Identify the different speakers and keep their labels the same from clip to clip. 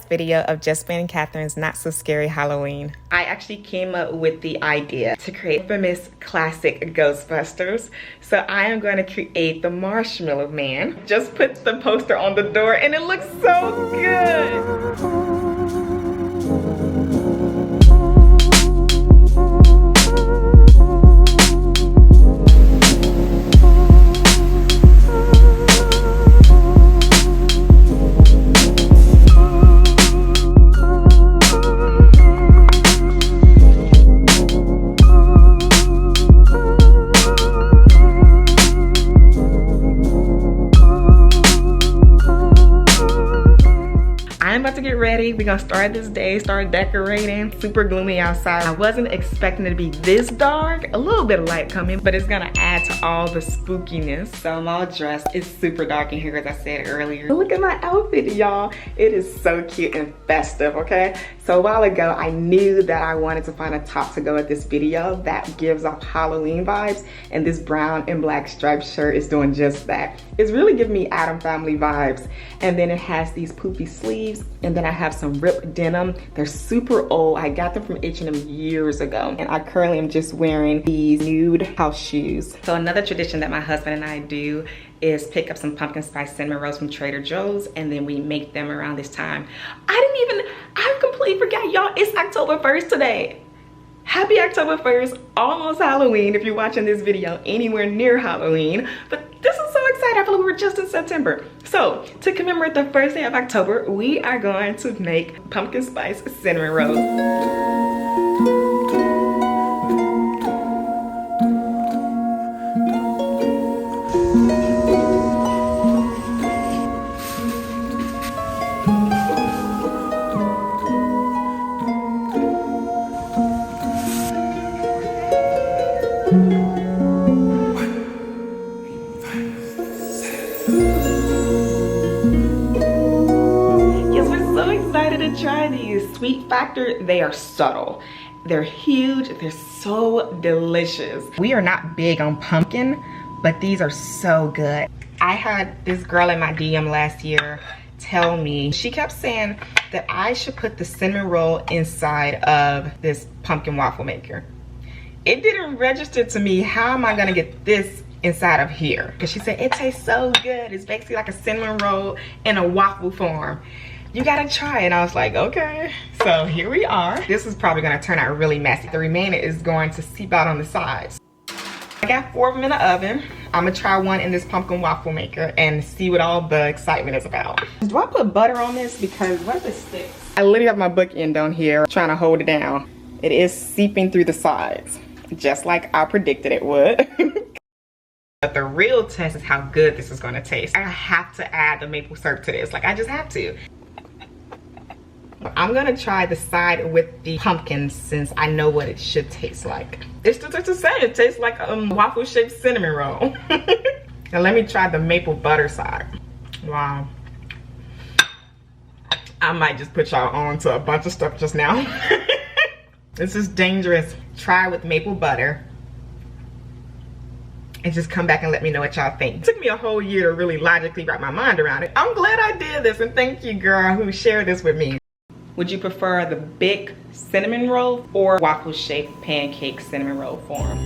Speaker 1: last video of Jasmine and Katherine's Not So Scary Halloween, I actually came up with the idea to create infamous classic Ghostbusters. So I am going to create the Marshmallow Man. Just put the poster on the door and it looks so good. We're gonna start this day, start decorating. Super gloomy outside. I wasn't expecting it to be this dark. A little bit of light coming, but it's gonna add to all the spookiness. So I'm all dressed. It's super dark in here, as I said earlier. Look at my outfit, y'all. It is so cute and festive, okay? So a while ago, I knew that I wanted to find a top to go with this video that gives off Halloween vibes, and this brown and black striped shirt is doing just that. It's really giving me Adam Family vibes. And then it has these poofy sleeves, and then I have some ripped denim. They're super old. I got them from H&M years ago, and I currently am just wearing these nude house shoes. So another tradition that my husband and I do is pick up some pumpkin spice cinnamon rolls from Trader Joe's, and then we make them around this time. I completely forgot, y'all, it's October 1st today. Happy October 1st, almost Halloween if you're watching this video anywhere near Halloween. But this is so exciting, I feel like we're just in September. So to commemorate the first day of October, we are going to make pumpkin spice cinnamon rolls. To try these. Sweet factor, they are subtle. They're huge, they're so delicious. We are not big on pumpkin, but these are so good. I had this girl in my DM last year tell me, she kept saying that I should put the cinnamon roll inside of this pumpkin waffle maker. It didn't register to me, how am I gonna get this inside of here? Because she said, it tastes so good. It's basically like a cinnamon roll in a waffle form. You gotta try it. And I was like, okay. So here we are. This is probably gonna turn out really messy. The remainder is going to seep out on the sides. I got 4 of them in the oven. I'm gonna try one in this pumpkin waffle maker and see what all the excitement is about. Do I put butter on this? Because what if it sticks? I literally have my bookend on here trying to hold it down. It is seeping through the sides, just like I predicted it would. But the real test is how good this is gonna taste. I have to add the maple syrup to this. Like, I just have to. I'm gonna try the side with the pumpkin since I know what it should taste like. It's just the same. It tastes like a waffle shaped cinnamon roll. Now let me try the maple butter side. Wow. I might just put y'all on to a bunch of stuff just now. This is dangerous. Try with maple butter. And just come back and let me know what y'all think. It took me a whole year to really logically wrap my mind around it. I'm glad I did this, and thank you, girl, who shared this with me. Would you prefer the big cinnamon roll or waffle shaped pancake cinnamon roll form?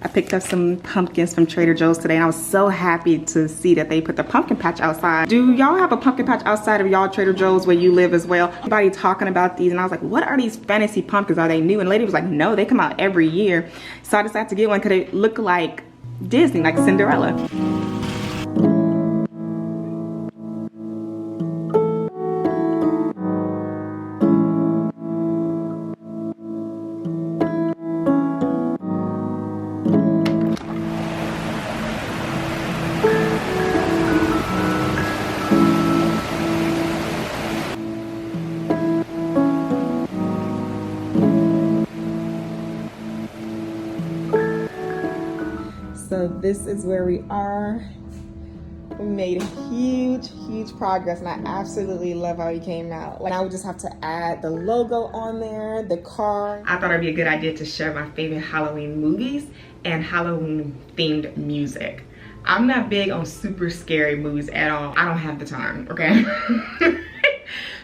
Speaker 1: I picked up some pumpkins from Trader Joe's today, and I was so happy to see that they put the pumpkin patch outside. Do y'all have a pumpkin patch outside of y'all Trader Joe's where you live as well? Everybody talking about these, and I was like, what are these fantasy pumpkins? Are they new? And the lady was like, no, they come out every year. So I decided to get one because they look like Disney, like Cinderella. So this is where we are made huge progress, and I absolutely love how he came out. Like, I would just have to add the logo on there, the car. I thought it'd be a good idea to share my favorite Halloween movies and Halloween themed music. I'm not big on super scary movies at all. I don't have the time, okay?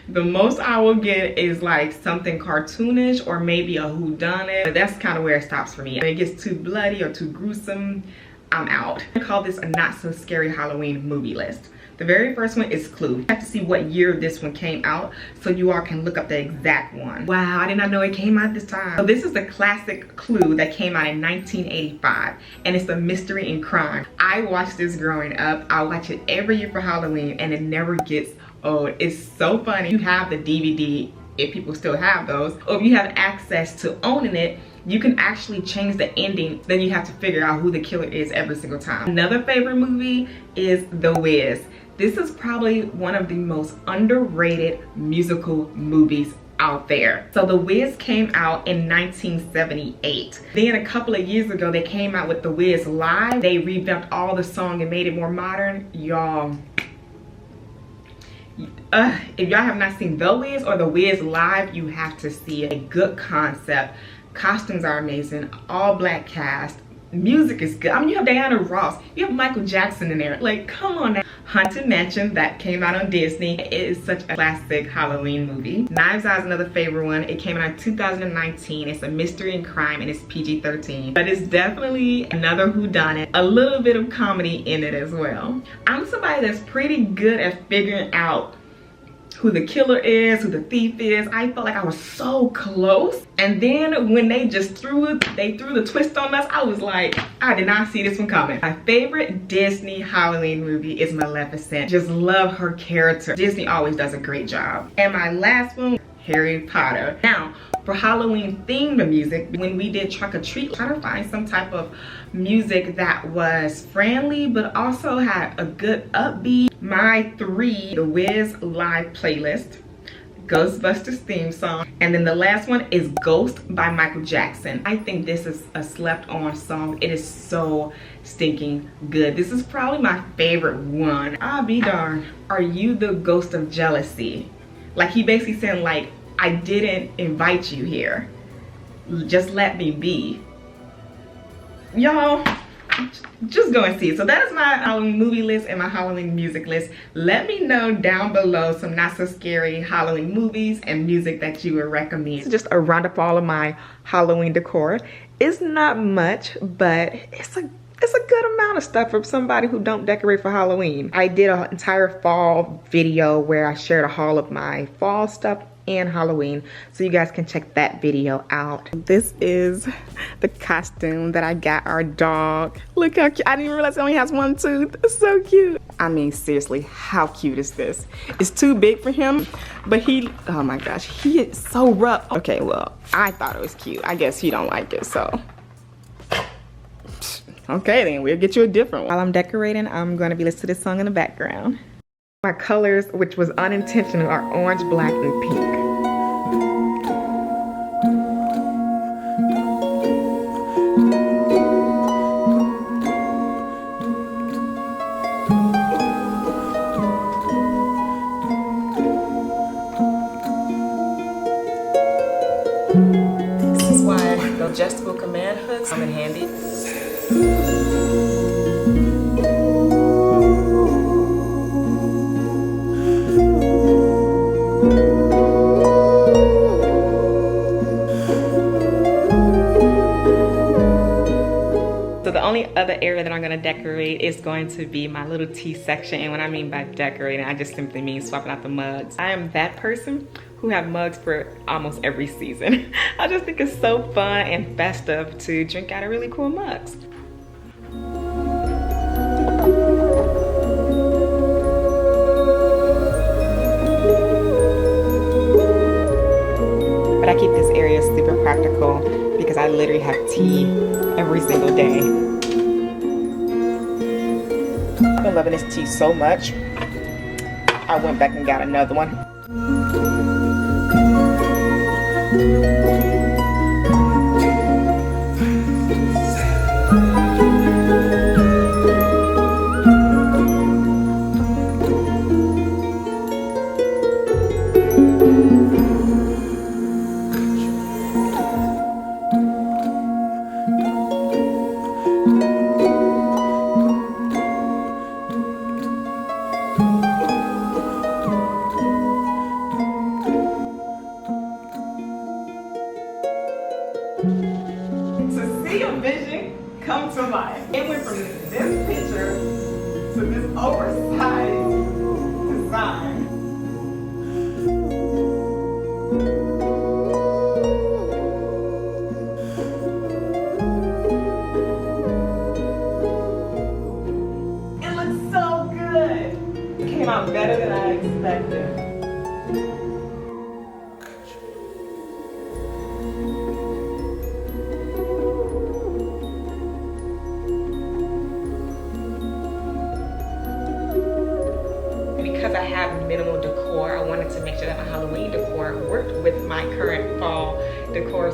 Speaker 1: The most I will get is like something cartoonish or maybe a whodunit. But that's kind of where it stops for me. When it gets too bloody or too gruesome, I'm out. I call this a not so scary Halloween movie list. The very first one is Clue. You have to see what year this one came out so you all can look up the exact one. Wow, I did not know it came out this time. So this is the classic Clue that came out in 1985, and it's a mystery and crime. I watched this growing up. I watch it every year for Halloween, and it never gets old. It's so funny. You have the DVD, if people still have those, or if you have access to owning it, you can actually change the ending. Then you have to figure out who the killer is every single time. Another favorite movie is The Wiz. This is probably one of the most underrated musical movies out there. So The Wiz came out in 1978. Then a couple of years ago, they came out with The Wiz Live. They revamped all the song and made it more modern. Y'all, if y'all have not seen The Wiz or The Wiz Live, you have to see it. A good concept. Costumes are amazing. All black cast. Music is good. I mean, you have Diana Ross. You have Michael Jackson in there. Like, come on now. Haunted Mansion, that came out on Disney. It is such a classic Halloween movie. Knives Out is another favorite one. It came out in 2019. It's a mystery and crime, and it's PG-13. But it's definitely another whodunit. A little bit of comedy in it as well. I'm somebody that's pretty good at figuring out who the killer is, who the thief is. I felt like I was so close. And then when they just threw the twist on us, I was like, I did not see this one coming. My favorite Disney Halloween movie is Maleficent. Just love her character. Disney always does a great job. And my last one, Harry Potter. Now, for Halloween themed music, when we did Trick or Treat, try to find some type of music that was friendly but also had a good upbeat. My three, The Wiz Live playlist, Ghostbusters theme song, and then the last one is Ghost by Michael Jackson. I think this is a slept on song. It is so stinking good. This is probably my favorite one. I'll be darned. Are you the ghost of jealousy? Like, he basically saying, like, I didn't invite you here. Just let me be. Y'all, just go and see it. So that is my Halloween movie list and my Halloween music list. Let me know down below some not so scary Halloween movies and music that you would recommend. It's just a roundup of all of my Halloween decor. It's not much, but it's a good amount of stuff for somebody who don't decorate for Halloween. I did an entire fall video where I shared a haul of my fall stuff and Halloween, so you guys can check that video out. This is the costume that I got our dog. Look how cute. I didn't even realize he only has one tooth. It's so cute. I mean, seriously, how cute is this? It's too big for him, but he, oh my gosh, he is so rough. Okay, well, I thought it was cute. I guess he don't like it, so. Okay, then we'll get you a different one. While I'm decorating, I'm gonna be listening to this song in the background. My colors, which was unintentional, are orange, black, and pink. This is why the adjustable command hooks come in handy. So the only other area that I'm gonna decorate is going to be my little tea section. And what I mean by decorating, I just simply mean swapping out the mugs. I am that person who have mugs for almost every season. I just think it's so fun and festive to drink out of really cool mugs. But I keep this area super practical because I literally have tea every single day. I've been loving this tea so much, I went back and got another one. mind. It went from this picture to this oversized design. It looks so good. It came out better than I expected. Because I have minimal decor, I wanted to make sure that my Halloween decor worked with my current fall decor.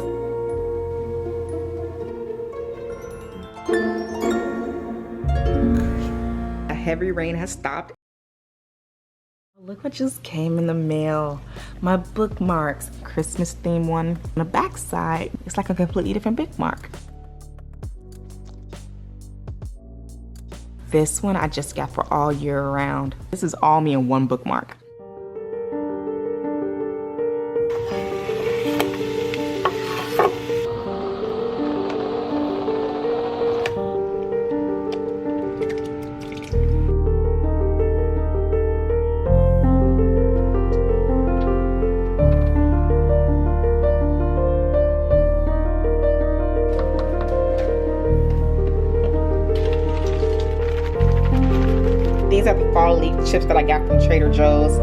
Speaker 1: A heavy rain has stopped. Look what just came in the mail. My bookmarks, Christmas theme one. On the back side, it's like a completely different bookmark. This one I just got for all year round. This is all me in one bookmark. These are the fall leaf chips that I got from Trader Joe's.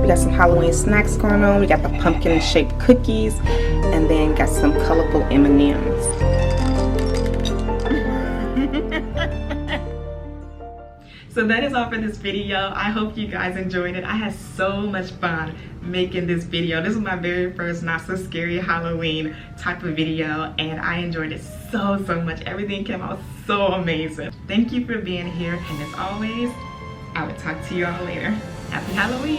Speaker 1: We got some Halloween snacks going on. We got the pumpkin shaped cookies and then got some colorful M&Ms. So that is all for this video. I hope you guys enjoyed it. I had so much fun making this video. This was my very first not so scary Halloween type of video and I enjoyed it so much. Everything came out so amazing. Thank you for being here and as always, I will talk to you all later. Happy Halloween.